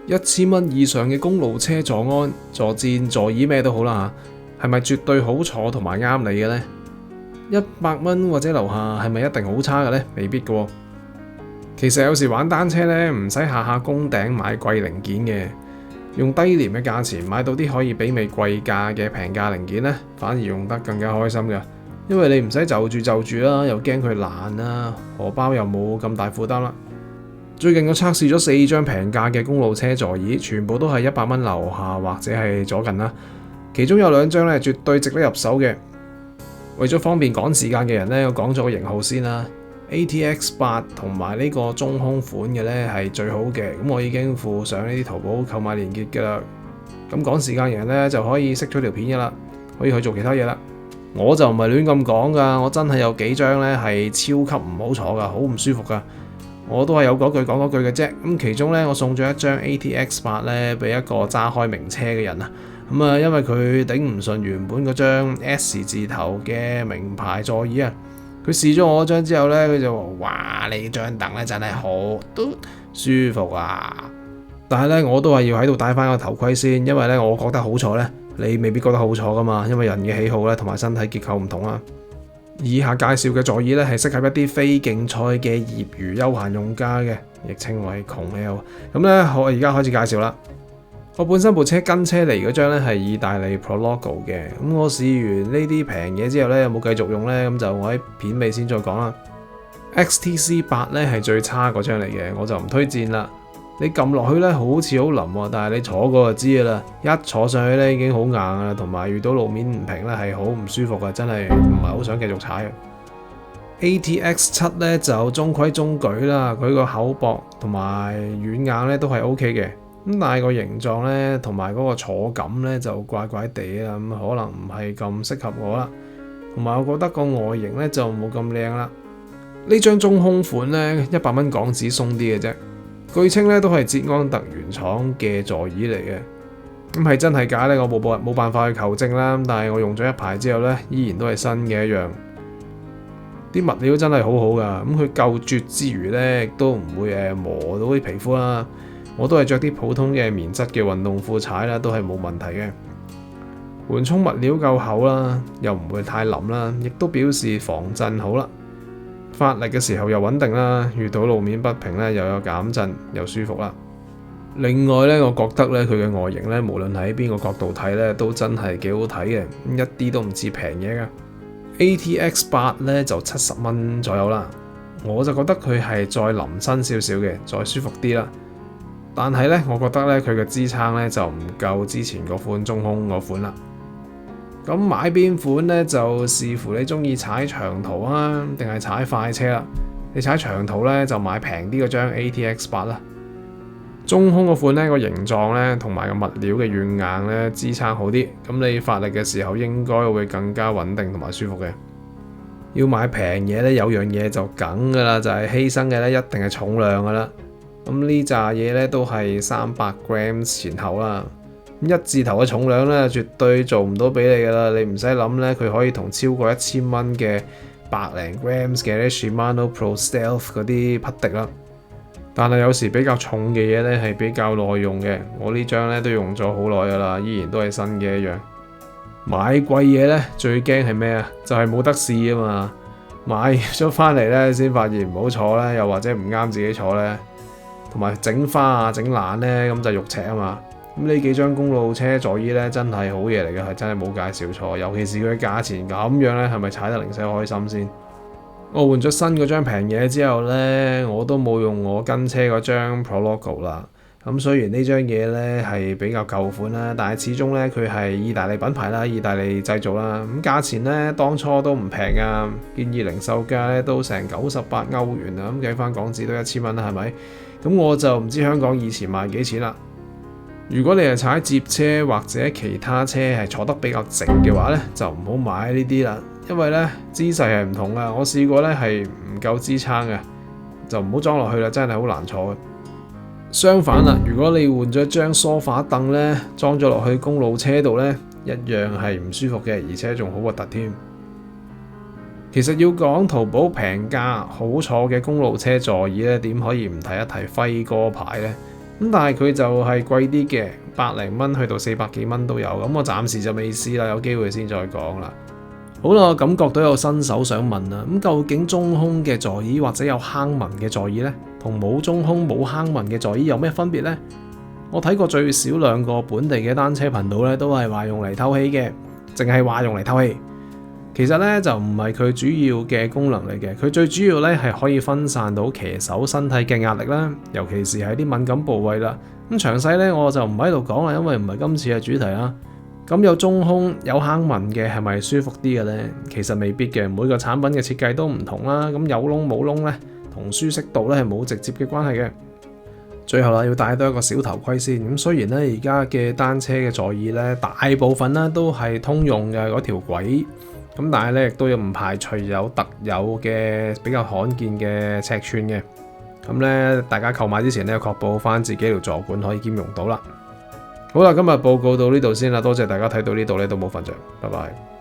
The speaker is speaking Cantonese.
1000蚊以上嘅公路車座鞍、座墊、座椅咩都好啦嚇，係咪絕對好坐同埋啱你嘅呢？100蚊或者樓下係咪一定好差嘅呢？未必嘅喎。其實有時玩單車呢，唔使下下攻頂買貴零件嘅，用低廉嘅價錢買到啲可以媲美貴價嘅平價零件呢，反而用得更加開心嘅。因為你唔使就住啦，又驚佢爛啦，荷包又冇咁大負擔啦。最近我測試咗4張平價嘅公路車座椅，全部都係100蚊樓下或者係左近啦。其中有2張咧絕對值得入手嘅。為咗方便趕時間嘅人咧，我講咗個型號先啦。ATX8 同埋呢個中空款嘅咧係最好嘅。咁我已經附上呢啲淘寶購買連結嘅啦。咁趕時間嘅人咧就可以熄咗條片嘅啦，可以去做其他嘢啦。我就唔係亂咁講噶，我真係有幾張咧係超級唔好坐噶，好唔舒服噶。我都係有嗰句講嗰句嘅啫。咁其中咧，我送咗一張 ATX8 咧俾一個揸開名車嘅人啊。咁啊，因為佢頂唔順原本嗰張 S 字頭嘅名牌座椅啊。佢試咗我嗰張之後咧，佢就話：哇！你張凳咧真係好都舒服啊！但係咧，我都係要喺度戴翻個頭盔先，因為咧，我覺得好坐咧，你未必覺得好坐噶嘛。因為人嘅喜好咧同埋身體結構唔同啊。以下介紹嘅座椅咧係適合一啲非競賽嘅業餘休閒用家嘅，亦稱為窮 L。咁咧，我而家開始介紹啦。我本身部車跟車嚟嗰張咧係意大利 Prologo 嘅。咁我試完呢啲平嘢之後咧，有冇繼續用咧？咁就我喺片尾先再講啦。XTC8 咧係最差嗰張嚟嘅，我就唔推薦啦。你撳落去咧好似好腍喎，但係你坐過就知噶啦。一坐上去咧已經好硬啦，同埋遇到路面唔平咧係好唔舒服嘅，真係唔係好想繼續踩。ATX7 咧就中規中矩啦，佢個厚薄同埋軟硬咧都係 OK 嘅。咁但係個形狀咧同埋嗰個坐感咧就怪怪地啦，咁可能唔係咁適合我啦。同埋我覺得個外形咧就冇咁靚啦。呢張中空款咧100蚊港紙鬆啲嘅啫。據稱咧都係捷安特原廠嘅座椅嚟嘅，咁係真係假咧？我冇辦法去求證啦。但係我用咗一排之後咧，依然都係新嘅一樣。啲物料真係好好噶，咁佢夠絕之餘咧，亦都唔會磨到啲皮膚啦。我都係着啲普通嘅棉質嘅運動褲踩啦，都係冇問題嘅。緩衝物料夠厚啦，又唔會太腍啦，亦都表示防震好啦。發力嘅時候又穩定啦，遇到路面不平咧又有減震，又舒服啦。另外咧，我覺得咧佢嘅外形咧，無論喺邊個角度睇咧，都真係幾好睇嘅，一啲都唔似平嘢噶。ATX8 咧就70蚊左右啦，我就覺得佢係再腍身少少嘅，再舒服啲啦。但係咧，我覺得咧佢嘅支撐咧就唔夠之前嗰款中空嗰款啦。咁買邊款呢？就視乎你中意踩長途啊，定係踩快車啦。你踩長途呢，就買平啲嗰張 ATX8 啦。中空嗰款呢個形狀呢，同埋個物料嘅軟硬呢，支撐好啲，咁你發力嘅時候應該會更加穩定同埋舒服嘅。要買平嘢呢，有樣嘢就梗噶啦，就係犧牲嘅呢，一定係重量噶啦。咁呢扎嘢呢，都係300 grams 前後啦。一字頭嘅重量咧，絕對做唔到俾你噶啦。你唔使諗咧，佢可以同超過1000蚊嘅百零 grams 嘅 Shimano Pro Stealth 嗰啲匹敵啦。但係有時比較重嘅嘢咧係比較耐用嘅。我呢張咧都用咗好耐噶啦，依然都係新嘅一樣。買貴嘢咧最驚係咩啊？就係冇得試啊嘛。買咗翻嚟咧先發現唔好坐咧，又或者唔啱自己坐咧，同埋整花啊整爛咧，咁就肉赤啊嘛。咁呢幾張公路車座椅咧，真係好嘢嚟嘅，係真係冇介紹錯。尤其是佢嘅價錢咁樣咧，係咪踩得零舍開心先？我換咗新嗰張平嘢之後咧，我都冇用我跟車嗰張 Prologo 啦。咁雖然呢張嘢咧係比較舊款啦，但係始終咧佢係意大利品牌啦，意大利製造啦。咁價錢咧當初都唔平啊，建議零售價咧都成98歐元啊，咁計翻港紙都1000蚊啦，係咪？咁我就唔知香港以前賣幾錢啦。如果你係踩摺車或者其他車係坐得比較直嘅話咧，就唔好買呢啲啦，因為咧姿勢係唔同噶。我試過咧係唔夠支撐嘅，就唔好裝落去啦，真係好難坐嘅。相反啦，如果你換咗張梳化凳咧，裝咗落去公路車度咧，一樣係唔舒服嘅，而且仲好核突添。其實要講淘寶平價好坐嘅公路車座椅咧，點可以唔提一提輝哥牌咧？咁但係佢就係貴啲嘅，100零蚊去到400幾蚊都有。咁我暫時就未試啦，有機會先再講啦。好啦，我感覺到有新手想問啦，咁究竟中空嘅座椅或者有坑紋嘅座椅呢，同冇中空冇坑紋嘅座椅有咩分別呢？我睇過最少2個本地嘅單車頻道咧，都係話用嚟透氣嘅，淨係話用嚟透氣。其實咧就唔係佢主要嘅功能嚟嘅，佢最主要咧係可以分散到騎手身體嘅壓力啦，尤其是係啲敏感部位啦。咁詳細咧我就唔喺度講啦，因為唔係今次嘅主題啦。咁有中空有坑紋嘅係咪舒服啲嘅呢？其實未必嘅，每個產品嘅設計都唔同啦。咁有窿冇窿咧，同舒適度咧係冇直接嘅關係嘅。最後啦，要戴多一個小頭盔先。咁雖然咧而家嘅單車嘅座椅咧大部分咧都係通用嘅嗰條軌。咁但係咧，亦都有唔排除有特有嘅比較罕見嘅尺寸嘅。咁咧，大家購買之前咧，確保翻自己條座管可以兼容到啦。好啦，今日報告到呢度先啦，多謝大家睇到呢度咧都冇瞓着，拜拜。